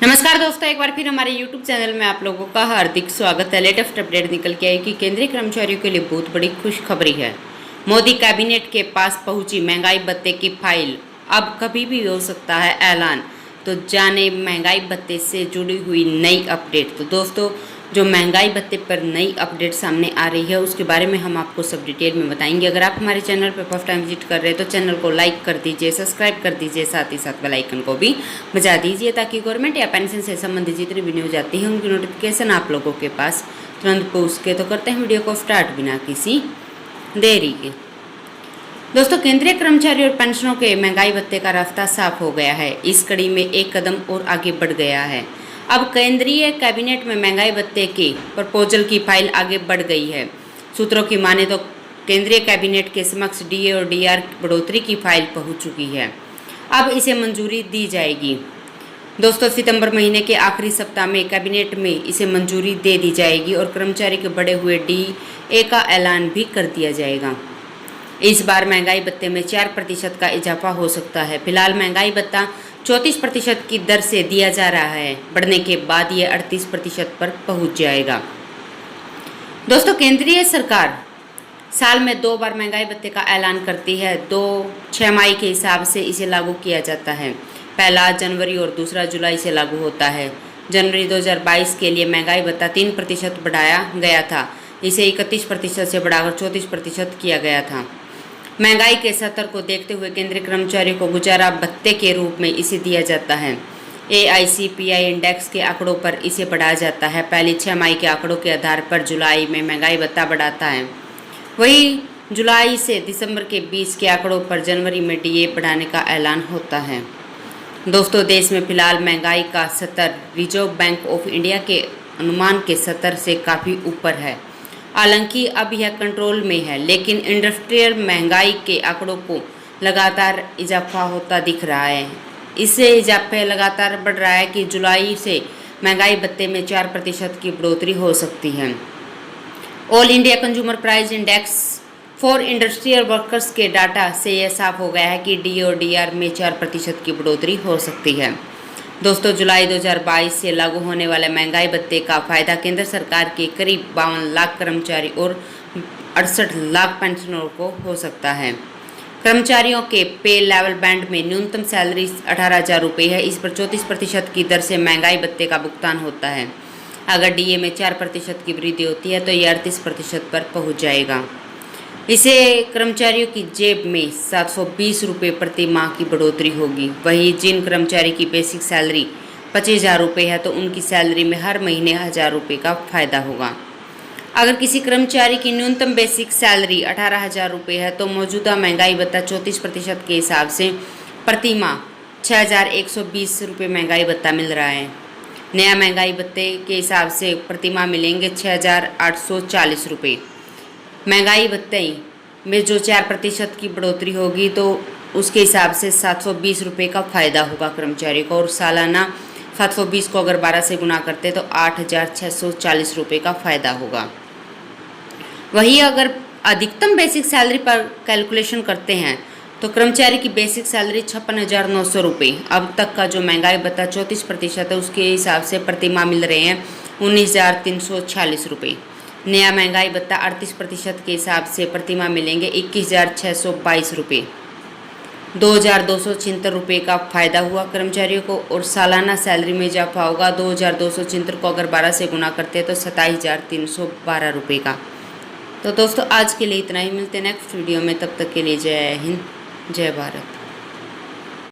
नमस्कार दोस्तों, एक बार फिर हमारे YouTube चैनल में आप लोगों का हार्दिक स्वागत है। लेटेस्ट अपडेट निकल के आई कि केंद्रीय कर्मचारियों के लिए बहुत बड़ी खुशखबरी है। मोदी कैबिनेट के पास पहुंची महंगाई भत्ते की फाइल, अब कभी भी हो सकता है ऐलान। तो जाने महंगाई भत्ते से जुड़ी हुई नई अपडेट। तो दोस्तों, जो महंगाई भत्ते पर नई अपडेट सामने आ रही है उसके बारे में हम आपको सब डिटेल में बताएंगे। अगर आप हमारे चैनल पर फर्स्ट टाइम विजिट कर रहे हैं तो चैनल को लाइक कर दीजिए, सब्सक्राइब कर दीजिए, साथ ही साथ बेल आइकन को भी बजा दीजिए ताकि गवर्नमेंट या पेंशन से संबंधित जितनी भी न्यूज आती है उनकी नोटिफिकेशन आप लोगों के पास तुरंत पहुँच के। तो करते हैं वीडियो को स्टार्ट बिना किसी देरी के। दोस्तों, केंद्रीय कर्मचारी और पेंशनों के महंगाई भत्ते का रास्ता साफ हो गया है। इस कड़ी में एक कदम और आगे बढ़ गया है। अब केंद्रीय कैबिनेट में महंगाई भत्ते के प्रपोजल की फाइल आगे बढ़ गई है। सूत्रों की माने तो केंद्रीय कैबिनेट के समक्ष डीए और डीआर बढ़ोतरी की फाइल पहुंच चुकी है। अब इसे मंजूरी दी जाएगी। दोस्तों, सितंबर महीने के आखिरी सप्ताह में कैबिनेट में इसे मंजूरी दे दी जाएगी और कर्मचारी के बढ़े हुए डीए का ऐलान भी कर दिया जाएगा। इस बार महंगाई भत्ते में 4% का इजाफा हो सकता है। फिलहाल महंगाई भत्ता 34% की दर से दिया जा रहा है। बढ़ने के बाद ये 38% पर पहुंच जाएगा। दोस्तों, केंद्रीय सरकार साल में 2 बार महंगाई भत्ते का ऐलान करती है। 2 छमाही के हिसाब से इसे लागू किया जाता है। पहला जनवरी और दूसरा जुलाई से लागू होता है। जनवरी 2022 के लिए महंगाई भत्ता 3% बढ़ाया गया था। इसे 31% से बढ़ाकर 34% किया गया था। महंगाई के स्तर को देखते हुए केंद्रीय कर्मचारियों को गुजारा भत्ते के रूप में इसे दिया जाता है। AICPI इंडेक्स के आंकड़ों पर इसे बढ़ाया जाता है। पहली 6 माही के आंकड़ों के आधार पर जुलाई में महंगाई भत्ता बढ़ाता है। वहीं जुलाई से दिसंबर के बीच के आंकड़ों पर जनवरी में डीए बढ़ाने का ऐलान होता है। दोस्तों, देश में फिलहाल महंगाई का स्तर रिजर्व बैंक ऑफ इंडिया के अनुमान के स्तर से काफ़ी ऊपर है। हालांकि अब यह कंट्रोल में है, लेकिन इंडस्ट्रियल महंगाई के आंकड़ों को लगातार इजाफा होता दिख रहा है। इससे इजाफा लगातार बढ़ रहा है कि जुलाई से महंगाई भत्ते में 4% की बढ़ोतरी हो सकती है। All India consumer price index for industrial workers के डाटा से यह साफ हो गया है कि डी और डीआर में 4% की बढ़ोतरी हो सकती है। दोस्तों, जुलाई 2022 से लागू होने वाले महंगाई भत्ते का फायदा केंद्र सरकार के करीब 52 लाख कर्मचारी और 68 लाख पेंशनरों को हो सकता है। कर्मचारियों के पे लेवल बैंड में न्यूनतम सैलरी 18,000 रुपये है। इस पर 34% की दर से महंगाई भत्ते का भुगतान होता है। अगर डीए में 4% की वृद्धि होती है तो यह 38% पर पहुँच जाएगा। इसे कर्मचारियों की जेब में 720 रुपये प्रति माह की बढ़ोतरी होगी। वहीं जिन कर्मचारी की बेसिक सैलरी 25,000 रुपये है तो उनकी सैलरी में हर महीने 1,000 रुपये का फायदा होगा। अगर किसी कर्मचारी की न्यूनतम बेसिक सैलरी 18,000 रुपये है तो मौजूदा महंगाई भत्ता 34% के हिसाब से प्रति माह 6,120 रुपये महंगाई भत्ता मिल रहा है। नया महंगाई भत्ते के हिसाब से प्रति माह मिलेंगे 6,840 रुपये। महंगाई भत्ते में जो 4% की बढ़ोतरी होगी तो उसके हिसाब से 720 रुपये का फ़ायदा होगा कर्मचारी को, और सालाना 720 को अगर 12 से गुना करते तो 8,640 रुपये का फ़ायदा होगा। वहीं अगर अधिकतम बेसिक सैलरी पर कैलकुलेशन करते हैं तो कर्मचारी की बेसिक सैलरी 56,900 रुपये। अब तक का जो महंगाई भत्ता 34% है उसके हिसाब से प्रति माह मिल रहे हैं 19,346 रुपये। नया महंगाई भत्ता 38% के हिसाब से प्रति माह मिलेंगे 21,622 रुपये। 2,276 रुपये का फ़ायदा हुआ कर्मचारियों को, और सालाना सैलरी में इजाफा होगा 2,276 को अगर 12 से गुना करते हैं तो 27,312 रुपये का। तो दोस्तों, आज के लिए इतना ही। मिलते हैं नेक्स्ट वीडियो में, तब तक के लिए जय हिंद, जय भारत।